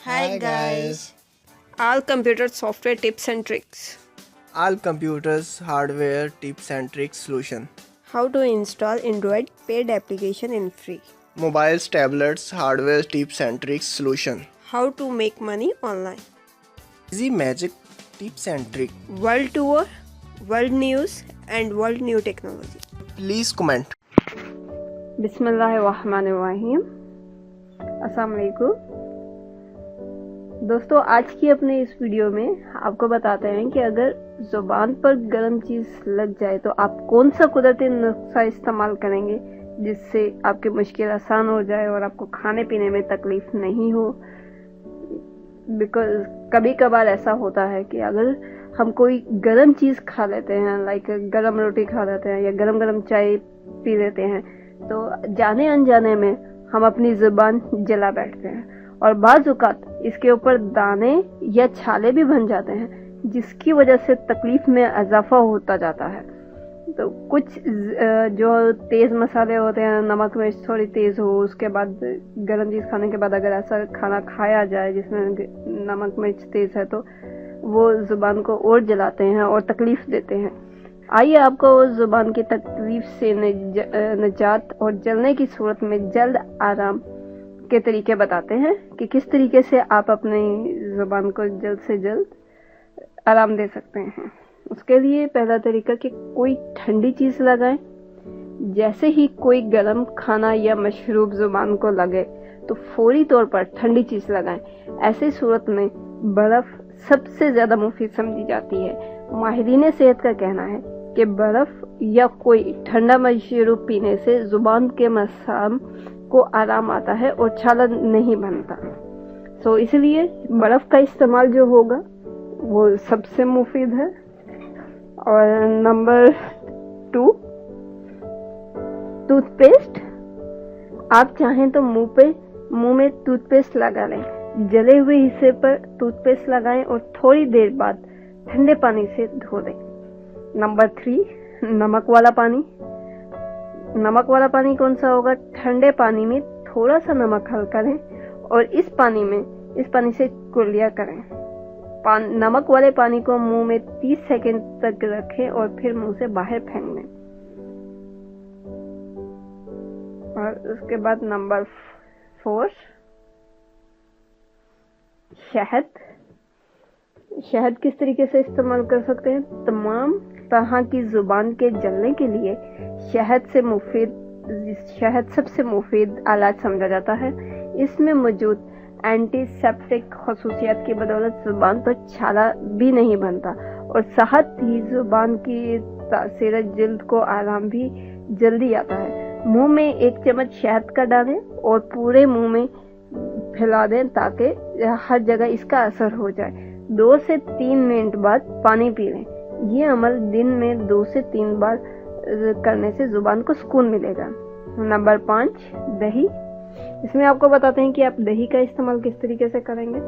Hi guys. All computer software tips and tricks. All computers hardware tips and tricks solution. How to install Android paid application in free. Mobiles, tablets, hardware tips and tricks solution. How to make money online. Easy magic tips and trick. World tour, world news and world new technology. Please comment. बिस्मिल्लाहिर्रहमानिर्रहीम। अस्सलाम वालेकुम। दोस्तों, आज की अपने इस video में आपको बताते हैं कि अगर ज़ुबान पर गर्म चीज़ लग जाए तो आप कौन सा कुदरती नुस्खा इस्तेमाल करेंगे जिससे आपकी मुश्किल आसान हो जाए और आपको खाने पीने में तकलीफ नहीं हो। बिकॉज कभी कभार ऐसा होता है कि अगर हम कोई गर्म चीज़ खा लेते हैं, लाइक गर्म रोटी खा लेते हैं या गरम गरम चाय पी लेते हैं, तो जाने अनजाने में हम अपनी ज़ुबान जला बैठते हैं और बाज़ औक़ात इसके ऊपर दाने या छाले भी बन जाते हैं, जिसकी वजह से तकलीफ में इजाफा होता जाता है। तो कुछ जो तेज़ मसाले होते हैं, नमक मिर्च थोड़ी तेज़ हो, उसके बाद गर्म चीज़ खाने के बाद अगर ऐसा खाना खाया जाए जिसमें नमक मिर्च तेज़ है, तो वो ज़ुबान को और जलाते हैं और तकलीफ़ देते हैं। आइए आपको ज़ुबान की तकलीफ से निजात और जलने की सूरत में जल्द आराम के तरीके बताते हैं कि किस तरीके से आप अपनी ज़ुबान को जल्द से जल्द आराम दे सकते हैं। उसके लिए पहला तरीका कि कोई ठंडी चीज़ लगाएं। जैसे ही कोई गर्म खाना या मशरूब ज़ुबान को लगे तो फौरी तौर पर ठंडी चीज़ लगाएं। ऐसी सूरत में बर्फ़ सबसे ज़्यादा मुफीद समझी जाती है। माहिरीन सेहत का कहना है कि बर्फ़ या कोई ठंडा मशरूब पीने से ज़ुबान के मसाम को आराम आता है और छाला नहीं बनता। सो इसलिए बर्फ़ का इस्तेमाल जो होगा वो सबसे मुफीद है। और नंबर 2, टूथपेस्ट। आप चाहें तो मुंह में टूथपेस्ट लगा लें। जले हुए हिस्से पर टूथपेस्ट लगाएं और थोड़ी देर बाद ठंडे पानी से धो दें। नंबर 3, नमक वाला पानी। नमक वाला पानी कौन सा होगा? ठंडे पानी में थोड़ा सा नमक हल्का लें और इस पानी से कुल्लिया करें। नमक वाले पानी को मुंह में 30 सेकंड तक रखें और फिर मुंह से बाहर फेंक दें। और उसके बाद नंबर 4, शहद किस तरीके से इस्तेमाल कर सकते हैं? तमाम तरह की ज़ुबान के जलने के लिए शहद सबसे मुफीद इलाज समझा जाता है। इसमें मौजूद एंटीसेप्टिक खसूसियात की बदौलत ज़ुबान पर छाला भी नहीं बनता और साथ ही ज़ुबान की तासीर जिल्द को आराम भी जल्दी आता है। मुंह में 1 चम्मच शहद का डालें और पूरे मुंह में फैला दें ताकि हर जगह इसका असर हो जाए। 2 से 3 मिनट बाद पानी पी लें। ये अमल दिन में 2 से 3 बार करने से ज़ुबान को सुकून मिलेगा। नंबर 5, दही। इसमें आपको बताते हैं कि आप दही का इस्तेमाल किस तरीके से करेंगे।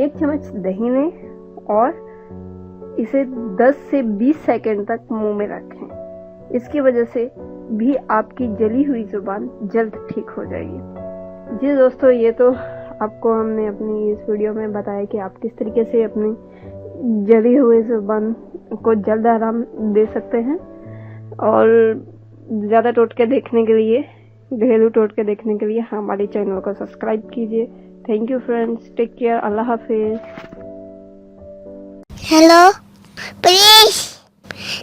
1 चम्मच दही लें और इसे 10 से 20 सेकंड तक मुंह में रखें। इसकी वजह से भी आपकी जली हुई ज़ुबान जल्द ठीक हो जाएगी। जी दोस्तों, ये तो आपको हमने अपनी इस वीडियो में बताया कि आप किस तरीके से अपनी जली हुई ज़ुबान को जल्द आराम दे सकते हैं। और ज़्यादा टोटके देखने के लिए, घरेलू टोटके देखने के लिए हमारे चैनल को सब्सक्राइब कीजिए। Thank you friends, take care, अल्लाह हाफिज़। हेलो, प्लीज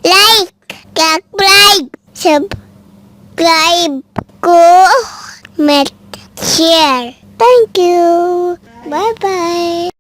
लाइक, सब्सक्राइब को मत share. Thank you, bye bye.